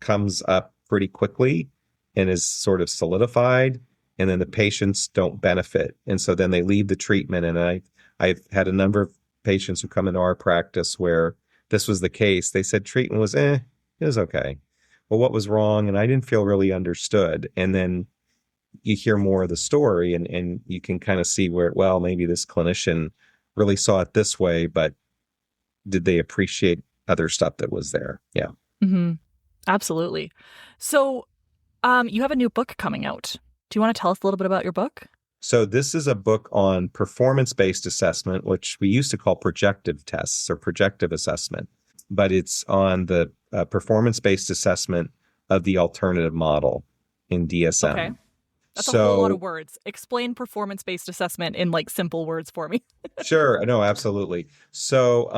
comes up pretty quickly and is sort of solidified, and then the patients don't benefit. And so then they leave the treatment. And I've had a number of patients who come into our practice where this was the case. They said treatment was, it was okay. Well, what was wrong? And I didn't feel really understood. And then you hear more of the story and you can kind of see where, well, maybe this clinician really saw it this way, but did they appreciate other stuff that was there? Yeah. Mm-hmm. Absolutely. So you have a new book coming out. Do you want to tell us a little bit about your book? So this is a book on performance-based assessment, which we used to call projective tests or projective assessment, but it's on the performance-based assessment of the alternative model in DSM. Okay. That's a whole lot of words. Explain performance-based assessment in simple words for me. Sure. No, absolutely. So,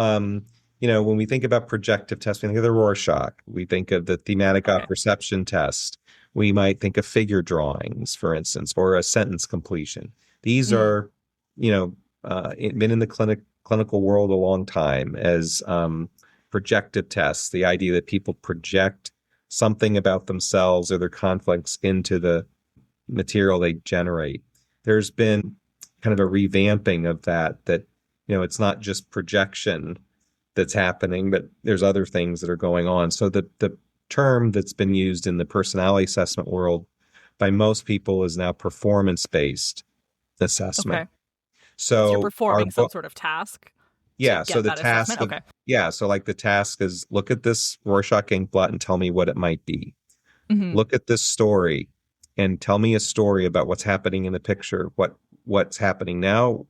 when we think about projective tests, we think of the Rorschach. We think of the thematic perception test. We might think of figure drawings, for instance, or a sentence completion. These are, been in the clinical world a long time as projective tests, the idea that people project something about themselves or their conflicts into the material they generate. There's been kind of a revamping of that, it's not just projection that's happening, but there's other things that are going on. So the term that's been used in the personality assessment world by most people is now performance-based assessment. Okay. So you're performing some sort of task. Yeah. So the task. So like the task is look at this Rorschach inkblot and tell me what it might be. Mm-hmm. Look at this story and tell me a story about what's happening in the picture, what's happening now,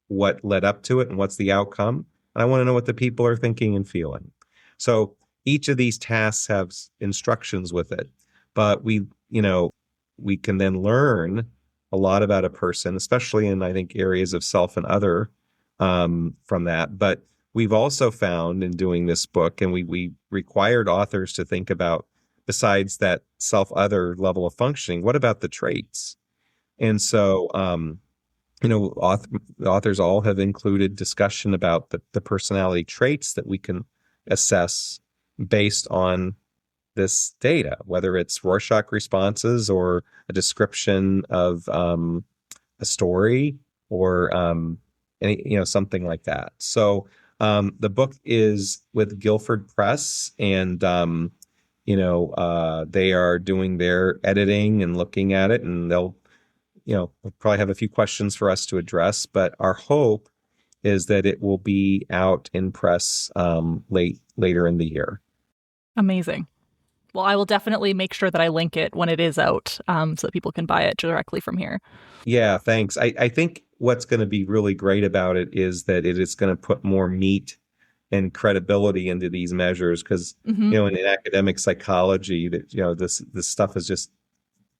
what led up to it, and what's the outcome. And I want to know what the people are thinking and feeling. So each of these tasks have instructions with it, but we can then learn a lot about a person, especially in, I think, areas of self and other from that. But we've also found in doing this book, and we required authors to think about, besides that self-other level of functioning, what about the traits? And so The authors all have included discussion about the personality traits that we can assess based on this data, whether it's Rorschach responses or a description of a story or something like that. So the book is with Guilford Press, and they are doing their editing and looking at it, and they'll probably have a few questions for us to address. But our hope is that it will be out in press later in the year. Amazing. Well, I will definitely make sure that I link it when it is out, so that people can buy it directly from here. Yeah, thanks. I think what's going to be really great about it is that it is going to put more meat and credibility into these measures, because in academic psychology, that this stuff is just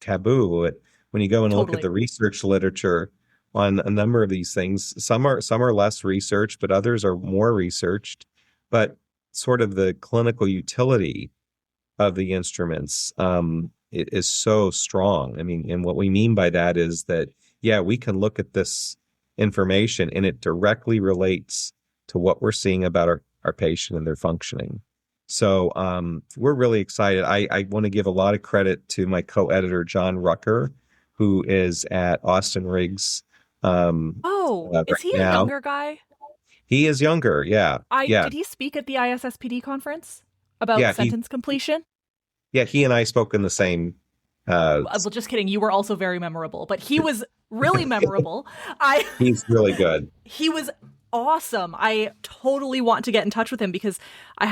taboo. When you go and look at the research literature on a number of these things, some are less researched, but others are more researched. But sort of the clinical utility of the instruments is so strong. I mean, and what we mean by that is that, we can look at this information and it directly relates to what we're seeing about our patient and their functioning. So we're really excited. I want to give a lot of credit to my co-editor, John Rucker, who is at Austin Riggs. Is he a younger guy? He is younger, yeah. Did he speak at the ISSPD conference about sentence completion? Yeah, he and I spoke in the same... well, just kidding. You were also very memorable, but he was really memorable. He's really good. He was awesome. I totally want to get in touch with him because I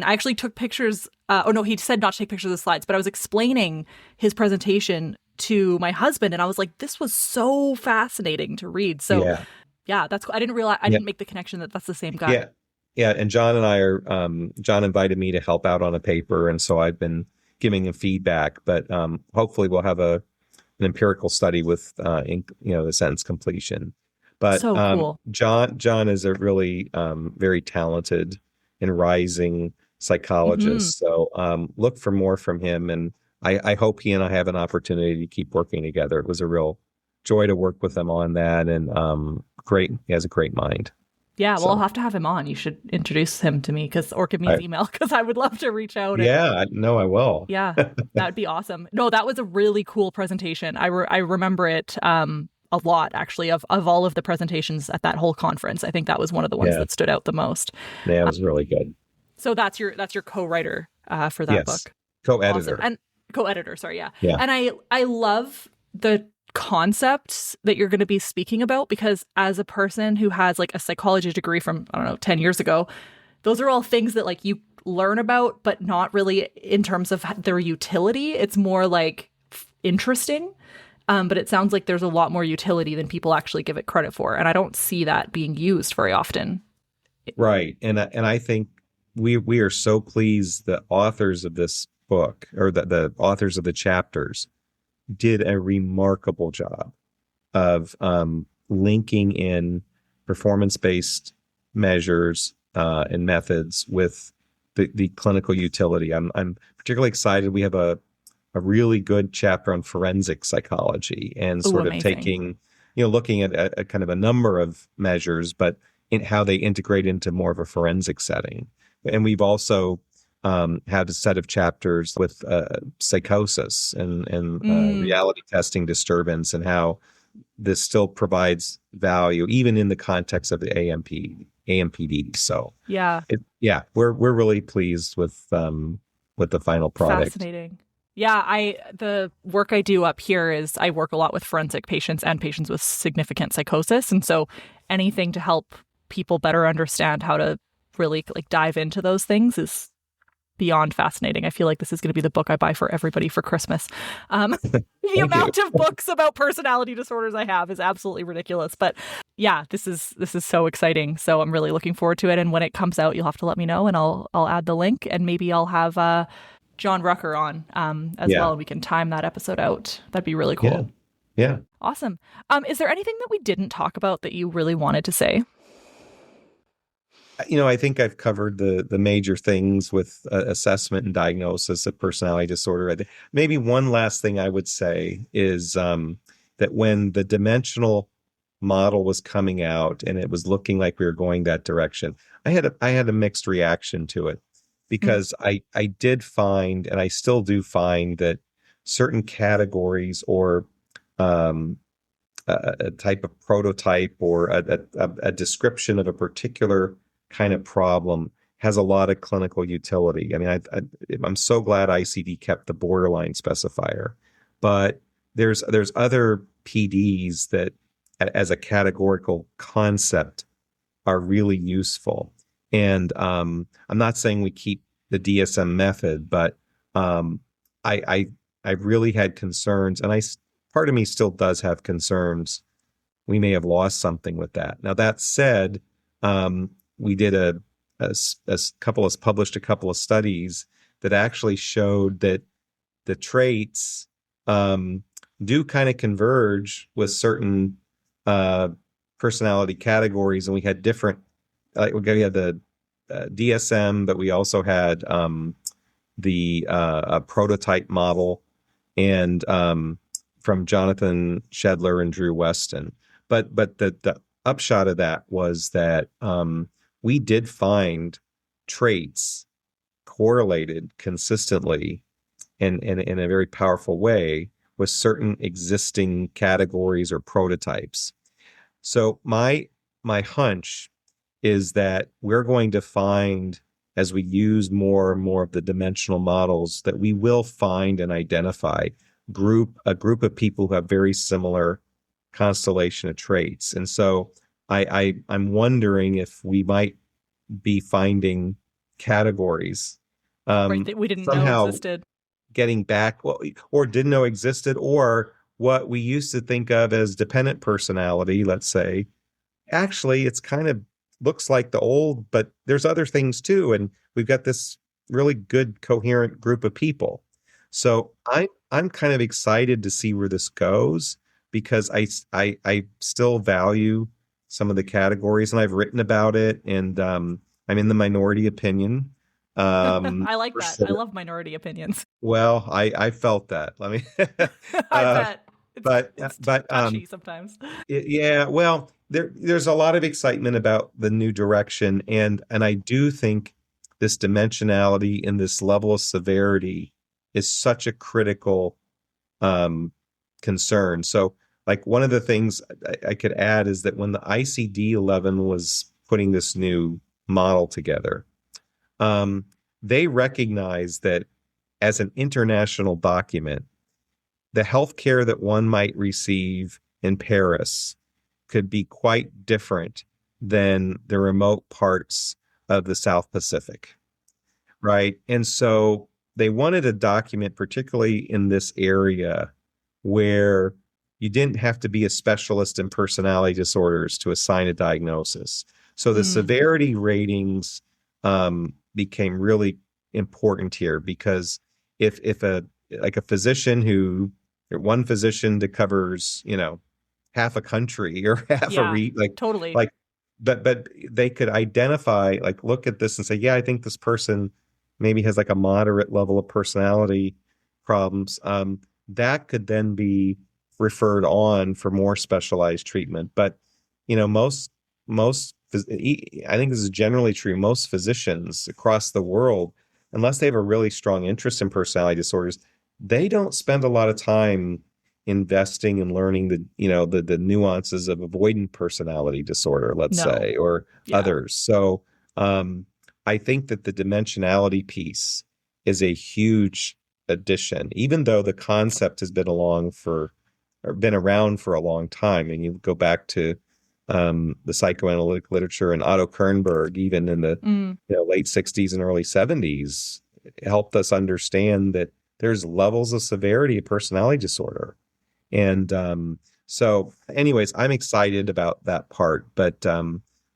actually took pictures. He said not to take pictures of the slides, but I was explaining his presentation to my husband, and I was like, this was so fascinating to read. So that's cool. I didn't realize, I didn't make the connection that that's the same guy. Yeah. And John and I are, John invited me to help out on a paper, and so I've been giving him feedback, but hopefully we'll have an empirical study with the sentence completion. But so cool. John is a really very talented and rising psychologist. So look for more from him, and I hope he and I have an opportunity to keep working together. It was a real joy to work with him on that, and great. He has a great mind. Yeah, well, I'll have to have him on. You should introduce him to me, or give me his email, because I would love to reach out. I will. Yeah, that would be awesome. No, that was a really cool presentation. I remember it a lot, actually, of all of the presentations at that whole conference. I think that was one of the ones that stood out the most. Yeah, it was really good. So that's your co-writer for that book. Co-editor. Awesome. And co-editor, sorry, yeah. And I love the concepts that you're going to be speaking about, because as a person who has like a psychology degree from 10 years ago, those are all things that like you learn about, but not really in terms of their utility. It's more like interesting, but it sounds like there's a lot more utility than people actually give it credit for, and I don't see that being used very often. Right. And I think we are so pleased the authors of this book, or the authors of the chapters, did a remarkable job of linking in performance-based measures and methods with the clinical utility. I'm particularly excited. We have a really good chapter on forensic psychology, and sort of taking, looking at a kind of a number of measures, but in how they integrate into more of a forensic setting. And we've also had a set of chapters with psychosis and reality testing disturbance, and how this still provides value even in the context of the AMPD. So we're really pleased with the final product. Fascinating. Yeah, the work I do up here is I work a lot with forensic patients and patients with significant psychosis, and so anything to help people better understand how to really like dive into those things is beyond fascinating. I feel like this is going to be the book I buy for everybody for Christmas. The amount of books about personality disorders I have is absolutely ridiculous. But yeah, this is so exciting. So I'm really looking forward to it. And when it comes out, you'll have to let me know, and I'll add the link, and maybe I'll have John Rucker on as well, and we can time that episode out. That'd be really cool. Yeah. Awesome. Is there anything that we didn't talk about that you really wanted to say? I think I've covered the major things with assessment and diagnosis of personality disorder. Maybe one last thing I would say is that when the dimensional model was coming out and it was looking like we were going that direction, I had a mixed reaction to it Mm. because I did find, and I still do find, that certain categories or um, a type of prototype or a description of a particular kind of problem has a lot of clinical utility. I mean, I'm so glad ICD kept the borderline specifier, but there's other PDs that, as a categorical concept, are really useful. And I'm not saying we keep the DSM method, but um, I, I I really had concerns, and part of me still does have concerns. We may have lost something with that. Now that said, we did a couple of published a couple of studies that actually showed that the traits um, do kind of converge with certain uh, personality categories, and we had different. Like we had the DSM, but we also had the a prototype model, and from Jonathan Shedler and Drew Weston. But the upshot of that was that we did find traits correlated consistently and in a very powerful way with certain existing categories or prototypes. So my hunch is that we're going to find, as we use more and more of the dimensional models, that we will find and identify a group of people who have very similar constellation of traits. And so I'm wondering if we might be finding categories Right, that we didn't know somehow existed. getting back, well, or didn't know existed, or what we used to think of as dependent personality, let's say. Actually, it's kind of looks like the old, but there's other things too. And we've got this really good, coherent group of people. So I'm kind of excited to see where this goes because I still value some of the categories, and I've written about it, and I'm in the minority opinion. I like For that. I sure. love minority opinions. Well, I felt that. Let me, I uh, bet it's but it's but touchy sometimes. yeah, well, there's a lot of excitement about the new direction, and I do think this dimensionality and this level of severity is such a critical um, concern. So, like one of the things I could add is that when the ICD-11 was putting this new model together, um, they recognized that as an international document, the healthcare that one might receive in Paris could be quite different than the remote parts of the South Pacific, right? And so they wanted a document, particularly in this area, where you didn't have to be a specialist in personality disorders to assign a diagnosis. So the Mm, severity ratings became really important here because if a like a physician who one physician that covers half a country or half a yeah, re totally. like but they could identify, like, look at this and say, yeah, I think this person maybe has like a moderate level of personality problems. That could then be referred on for more specialized treatment. But most I think this is generally true. Most physicians across the world, unless they have a really strong interest in personality disorders, they don't spend a lot of time investing in learning the nuances of avoidant personality disorder, let's No. say, or Yeah. others. So I think that the dimensionality piece is a huge addition, even though the concept has been around for a long time. And you go back to the psychoanalytic literature, and Otto Kernberg, even in the Mm, late 60s and early 70s, helped us understand that there's levels of severity of personality disorder. And so, anyways, I'm excited about that part, but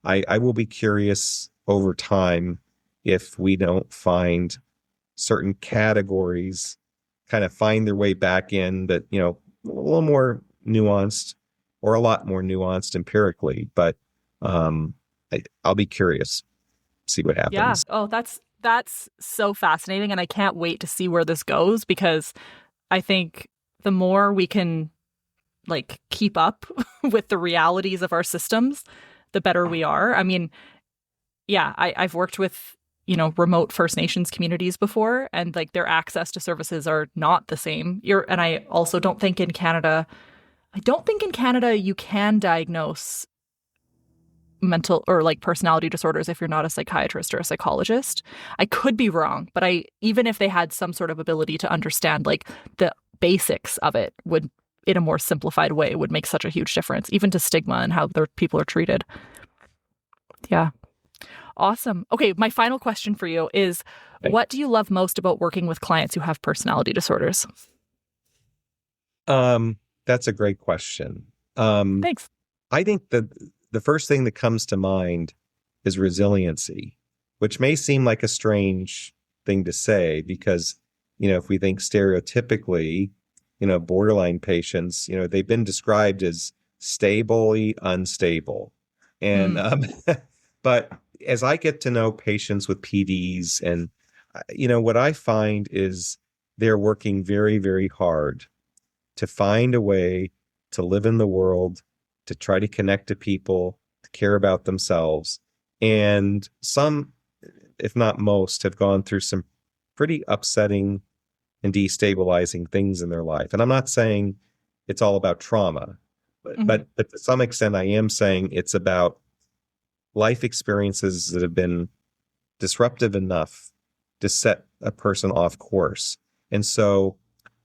I will be curious over time if we don't find certain categories kind of find their way back in, but a little more nuanced or a lot more nuanced empirically. But I'll be curious, see what yeah. happens. Oh, that's so fascinating, and I can't wait to see where this goes because I think the more we can like keep up with the realities of our systems, the better we are. I mean, yeah, I've worked with, remote First Nations communities before, and like their access to services are not the same. And I also don't think in Canada you can diagnose mental or like personality disorders if you're not a psychiatrist or a psychologist. I could be wrong, but even if they had some sort of ability to understand like the basics of it, would, in a more simplified way, would make such a huge difference, even to stigma and how their people are treated. Yeah. Awesome. Okay, my final question for you is, what do you love most about working with clients who have personality disorders? That's a great question. Thanks. I think that the first thing that comes to mind is resiliency, which may seem like a strange thing to say because, if we think stereotypically, borderline patients, they've been described as stably unstable. And, but as I get to know patients with PDs and, what I find is they're working very, very hard to find a way to live in the world, to try to connect to people, to care about themselves. And some, if not most, have gone through some pretty upsetting and destabilizing things in their life. And I'm not saying it's all about trauma, but to some extent, I am saying it's about life experiences that have been disruptive enough to set a person off course. And so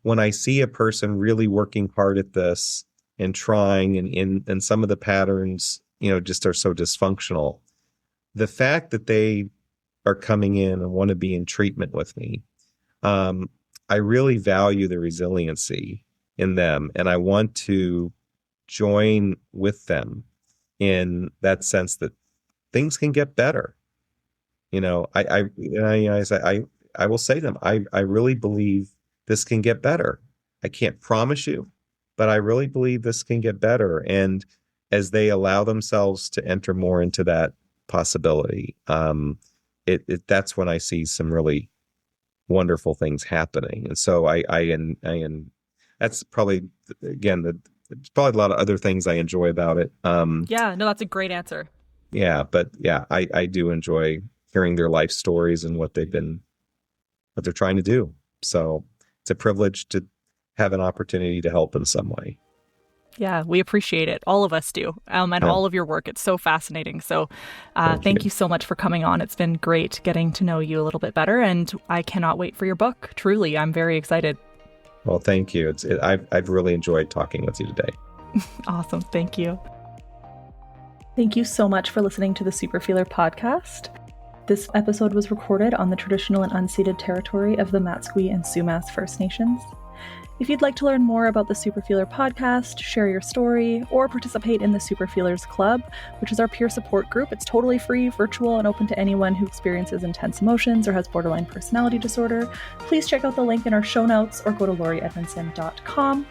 when I see a person really working hard at this and trying, and some of the patterns, just are so dysfunctional, the fact that they are coming in and want to be in treatment with me, I really value the resiliency in them, and I want to join with them in that sense that things can get better. I will say to them, I really believe this can get better. I can't promise you, but I really believe this can get better. And as they allow themselves to enter more into that possibility, that's when I see some really wonderful things happening. And so that's probably, again, there's probably a lot of other things I enjoy about it. Yeah, no, that's a great answer. Yeah, but yeah, I do enjoy hearing their life stories and what they're trying to do. So it's a privilege to have an opportunity to help in some way. Yeah, we appreciate it. All of us do. And all of your work. It's so fascinating. So thank you so much for coming on. It's been great getting to know you a little bit better. And I cannot wait for your book. Truly, I'm very excited. Well, thank you. I've really enjoyed talking with you today. Awesome. Thank you. Thank you so much for listening to the Superfeeler podcast. This episode was recorded on the traditional and unceded territory of the Matsqui and Sumas First Nations. If you'd like to learn more about the Superfeeler podcast, share your story, or participate in the Superfeelers Club, which is our peer support group, it's totally free, virtual, and open to anyone who experiences intense emotions or has borderline personality disorder, please check out the link in our show notes or go to laurieedmondson.com.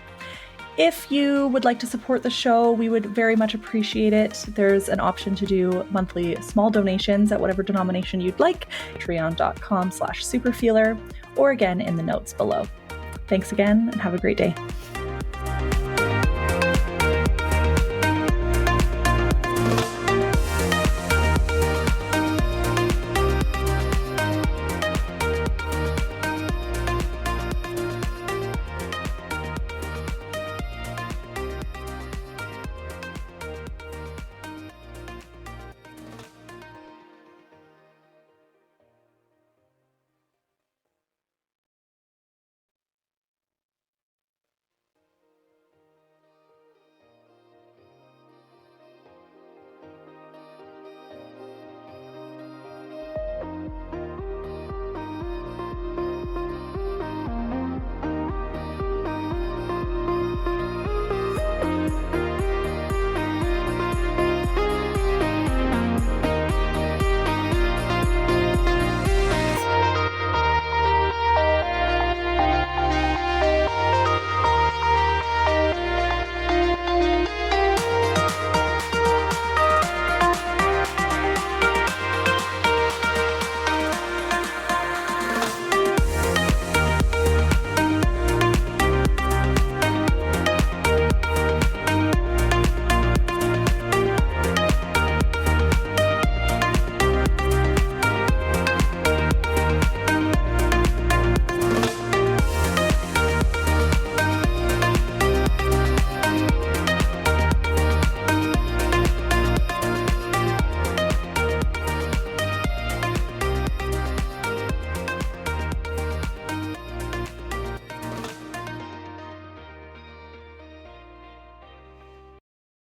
If you would like to support the show, we would very much appreciate it. There's an option to do monthly small donations at whatever denomination you'd like, patreon.com/superfeeler, or again in the notes below. Thanks again and have a great day.